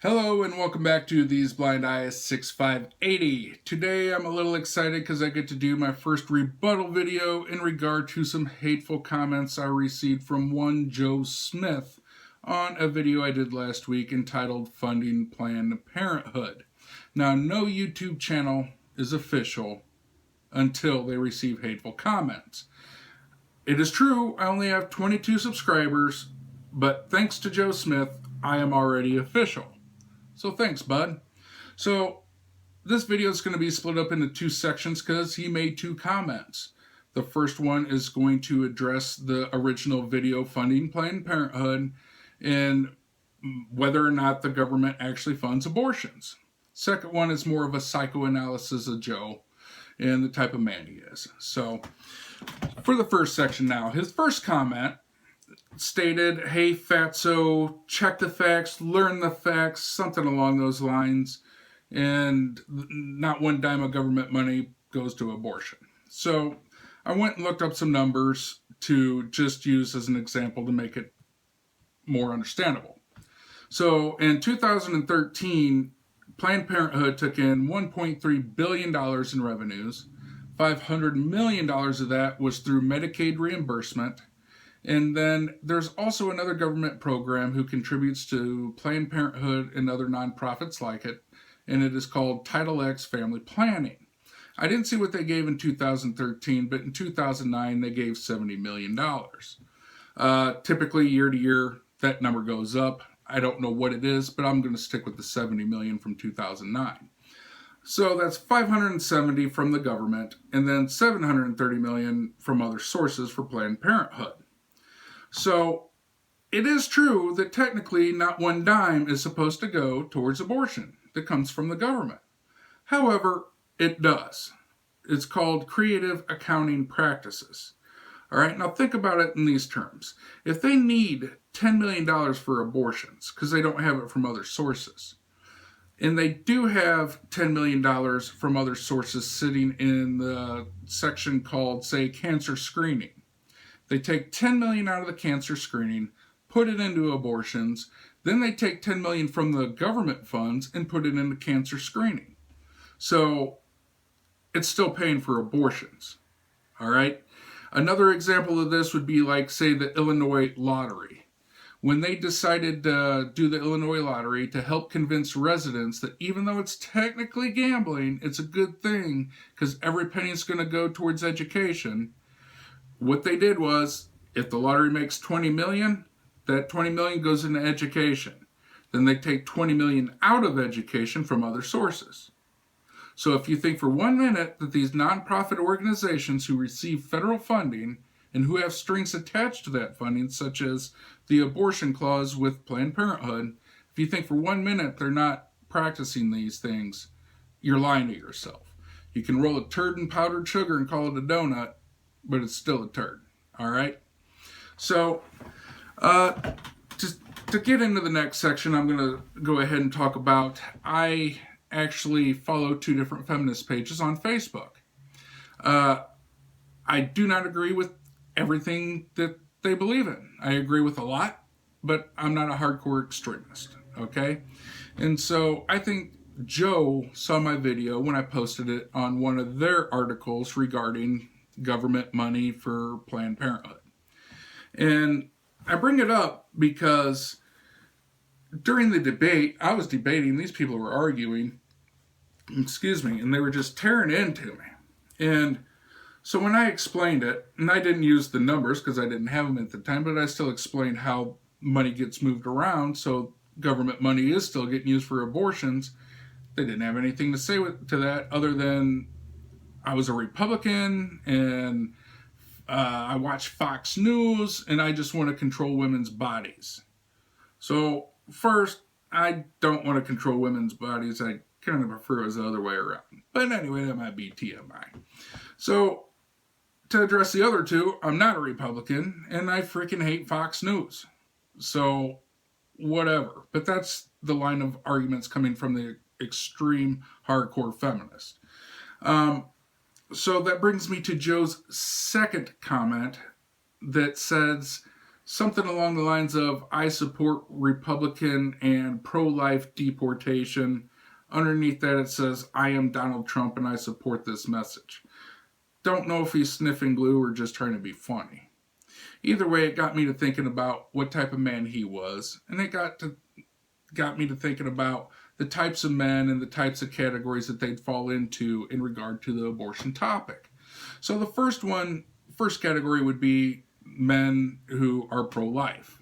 Hello and welcome back to These Blind Eyes 6580. Today I'm a little excited because I get to do my first rebuttal video in regard to some hateful comments I received from one Joe Smith on a video I did last week entitled Funding Planned Parenthood. Now, no YouTube channel is official until they receive hateful comments. It is true, I only have 22 subscribers, but thanks to Joe Smith, I am already official. So thanks, bud. So this video is going to be split up into two sections because he made two comments. The first one is going to address the original video Funding Planned Parenthood and whether or not the government actually funds abortions. Second one is more of a psychoanalysis of Joe and the type of man he is. So for the first section now, his first comment stated, "Hey fatso, check the facts, learn the facts," something along those lines, and not one dime of government money goes to abortion. So I went and looked up some numbers to just use as an example to make it more understandable. So in 2013, Planned Parenthood took in $1.3 billion in revenues. $500 million of that was through Medicaid reimbursement. And then there's also another government program who contributes to Planned Parenthood and other nonprofits like it, and it is called Title X Family Planning. I didn't see what they gave in 2013, but in 2009 they gave $70 million. Typically year to year that number goes up. I don't know what it is, but I'm going to stick with the $70 million from 2009. So that's $570 from the government, and then $730 million from other sources for Planned Parenthood. So it is true that technically not one dime is supposed to go towards abortion that comes from the government. However, it does. It's called creative accounting practices. All right, now think about it in these terms. If they need $10 million for abortions because they don't have it from other sources, and they do have $10 million from other sources sitting in the section called, say, cancer screening. They take $10 million out of the cancer screening, put it into abortions, then they take $10 million from the government funds and put it into cancer screening. So it's still paying for abortions. All right? Another example of this would be like, say, the Illinois lottery. When they decided to do the Illinois lottery to help convince residents that even though it's technically gambling, it's a good thing because every penny is going to go towards education. What they did was, if the lottery makes $20 million, that $20 million goes into education. Then they take $20 million out of education from other sources. So if you think for 1 minute that these nonprofit organizations who receive federal funding and who have strings attached to that funding, such as the abortion clause with Planned Parenthood, if you think for 1 minute they're not practicing these things, you're lying to yourself. You can roll a turd in powdered sugar and call it a donut, but it's still a turd. All right? So, just to get into the next section, I'm going to go ahead and talk about, I actually follow two different feminist pages on Facebook. I do not agree with everything that they believe in. I agree with a lot, but I'm not a hardcore extremist. Okay? And so I think Joe saw my video when I posted it on one of their articles regarding government money for Planned Parenthood. And I bring it up because during the debate, I was debating, these people were arguing, and they were just tearing into me. And so when I explained it, and I didn't use the numbers because I didn't have them at the time, but I still explained how money gets moved around, so government money is still getting used for abortions. They didn't have anything to say to that other than I was a Republican, and I watch Fox News, and I just want to control women's bodies. So first, I don't want to control women's bodies. I kind of prefer it was the other way around. But anyway, that might be TMI. So to address the other two, I'm not a Republican, and I freaking hate Fox News. So whatever. But that's the line of arguments coming from the extreme hardcore feminist. So that brings me to Joe's second comment that says something along the lines of, I support Republican and pro-life deportation. Underneath that it says, I am Donald Trump and I support this message. Don't know if he's sniffing glue or just trying to be funny. Either way, it got me to thinking about what type of man he was, and it got me to thinking about the types of men and the types of categories that they'd fall into in regard to the abortion topic. So the first category would be men who are pro-life.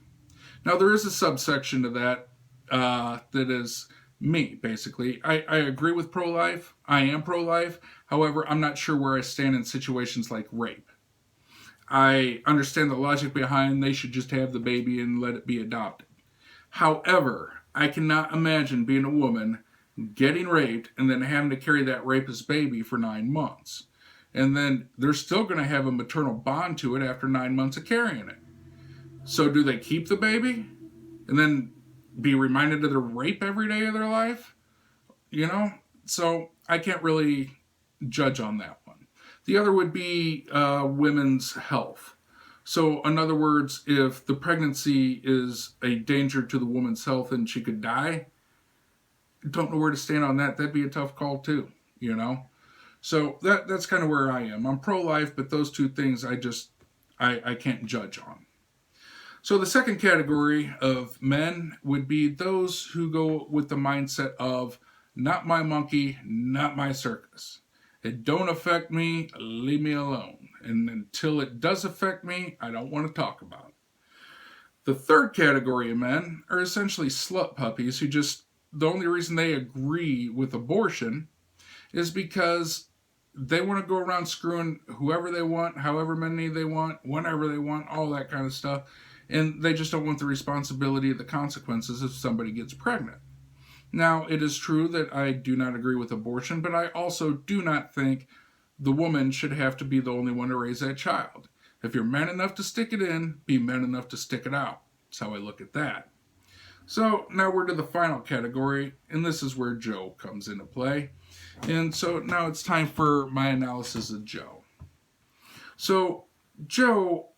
Now there is a subsection to that that is me, basically. I agree with pro-life. I am pro-life. However, I'm not sure where I stand in situations like rape. I understand the logic behind they should just have the baby and let it be adopted. However, I cannot imagine being a woman, getting raped, and then having to carry that rapist baby for 9 months. And then they're still going to have a maternal bond to it after 9 months of carrying it. So do they keep the baby and then be reminded of the rape every day of their life? You know? So I can't really judge on that one. The other would be women's health. So in other words, if the pregnancy is a danger to the woman's health and she could die, don't know where to stand on that. That'd be a tough call too, you know? So that's kind of where I am. I'm pro-life, but those two things I can't judge on. So the second category of men would be those who go with the mindset of, not my monkey, not my circus. It don't affect me, leave me alone. And until it does affect me, I don't want to talk about it. The third category of men are essentially slut puppies who the only reason they agree with abortion is because they want to go around screwing whoever they want, however many they want, whenever they want, all that kind of stuff. And they just don't want the responsibility of the consequences if somebody gets pregnant. Now, it is true that I do not agree with abortion, but I also do not think the woman should have to be the only one to raise that child. If you're man enough to stick it in, be man enough to stick it out. That's how I look at that. So now we're to the final category, and this is where Joe comes into play. And so now it's time for my analysis of Joe. So Joe,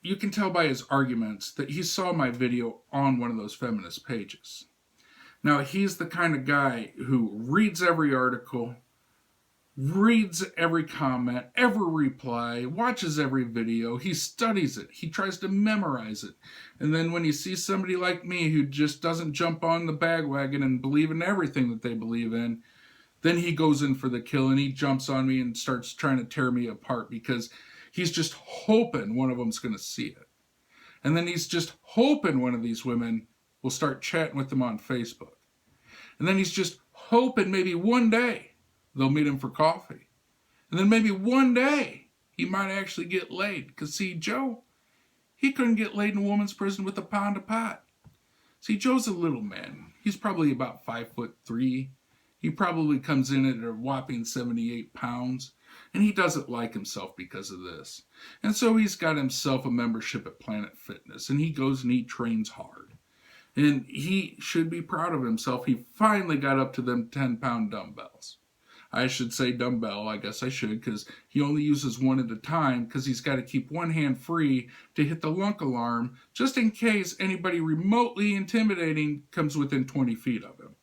you can tell by his arguments that he saw my video on one of those feminist pages. Now, he's the kind of guy who reads every article, reads every comment, every reply, watches every video. He studies it. He tries to memorize it. And then when he sees somebody like me who just doesn't jump on the bandwagon and believe in everything that they believe in, then he goes in for the kill and he jumps on me and starts trying to tear me apart because he's just hoping one of them's going to see it. And then he's just hoping one of these women will start chatting with him on Facebook. And then he's just hoping maybe one day they'll meet him for coffee. And then maybe one day he might actually get laid. Because see, Joe, he couldn't get laid in a woman's prison with a pound of pot. See, Joe's a little man. He's probably about 5'3". He probably comes in at a whopping 78 pounds. And he doesn't like himself because of this. And so he's got himself a membership at Planet Fitness. And he goes and he trains hard. And he should be proud of himself. He finally got up to them 10-pound dumbbells. I should say dumbbell, I guess I should, because he only uses one at a time because he's got to keep one hand free to hit the lunk alarm just in case anybody remotely intimidating comes within 20 feet of him.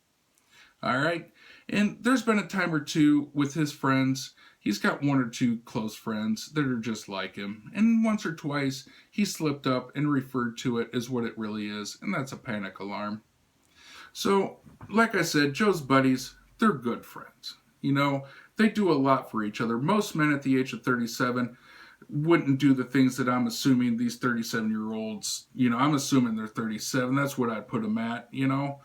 All right? And there's been a time or two with his friends. He's got one or two close friends that are just like him. And once or twice, he slipped up and referred to it as what it really is, and that's a panic alarm. So, like I said, Joe's buddies, they're good friends. You know, they do a lot for each other. Most men at the age of 37 wouldn't do the things that I'm assuming these 37-year-olds, you know, I'm assuming they're 37. That's what I'd put them at, you know.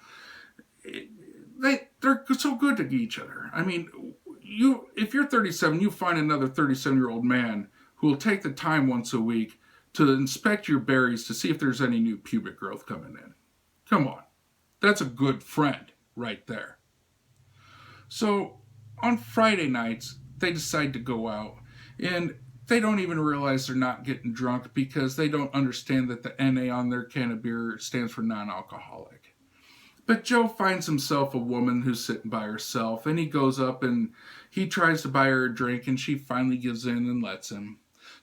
They're so good to each other. I mean, if you're 37, you find another 37-year-old man who will take the time once a week to inspect your berries to see if there's any new pubic growth coming in. Come on. That's a good friend right there. So on Friday nights, they decide to go out, and they don't even realize they're not getting drunk because they don't understand that the NA on their can of beer stands for non-alcoholic. But Joe finds himself a woman who's sitting by herself, and he goes up and he tries to buy her a drink, and she finally gives in and lets him.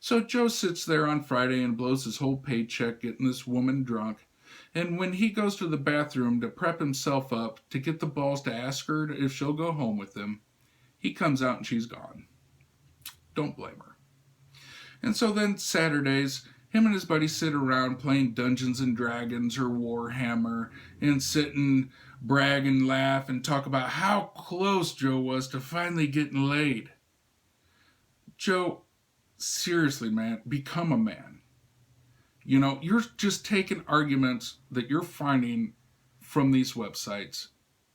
So Joe sits there on Friday and blows his whole paycheck getting this woman drunk. And when he goes to the bathroom to prep himself up to get the balls to ask her if she'll go home with him, he comes out and she's gone. Don't blame her. And so then Saturdays, him and his buddy sit around playing Dungeons and Dragons or Warhammer and sit and brag and laugh and talk about how close Joe was to finally getting laid. Joe, seriously, man, become a man. You know, you're just taking arguments that you're finding from these websites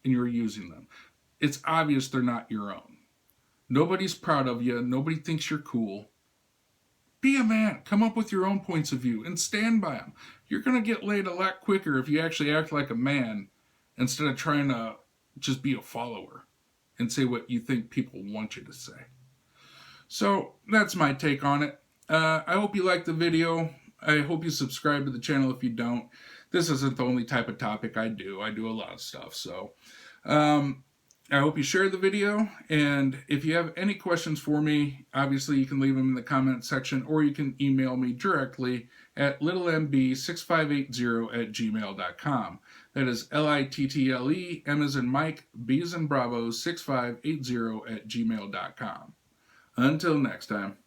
and you're using them. It's obvious they're not your own. Nobody's proud of you. Nobody thinks you're cool. Be a man. Come up with your own points of view and stand by them. You're going to get laid a lot quicker if you actually act like a man instead of trying to just be a follower and say what you think people want you to say. So that's my take on it. I hope you liked the video. I hope you subscribe to the channel if you don't. This isn't the only type of topic I do. I do a lot of stuff. So I hope you share the video. And if you have any questions for me, obviously you can leave them in the comment section, or you can email me directly at littlemb6580@gmail.com. That is LITTLE, M as in Mike, B as in Bravo, 6580@gmail.com. Until next time.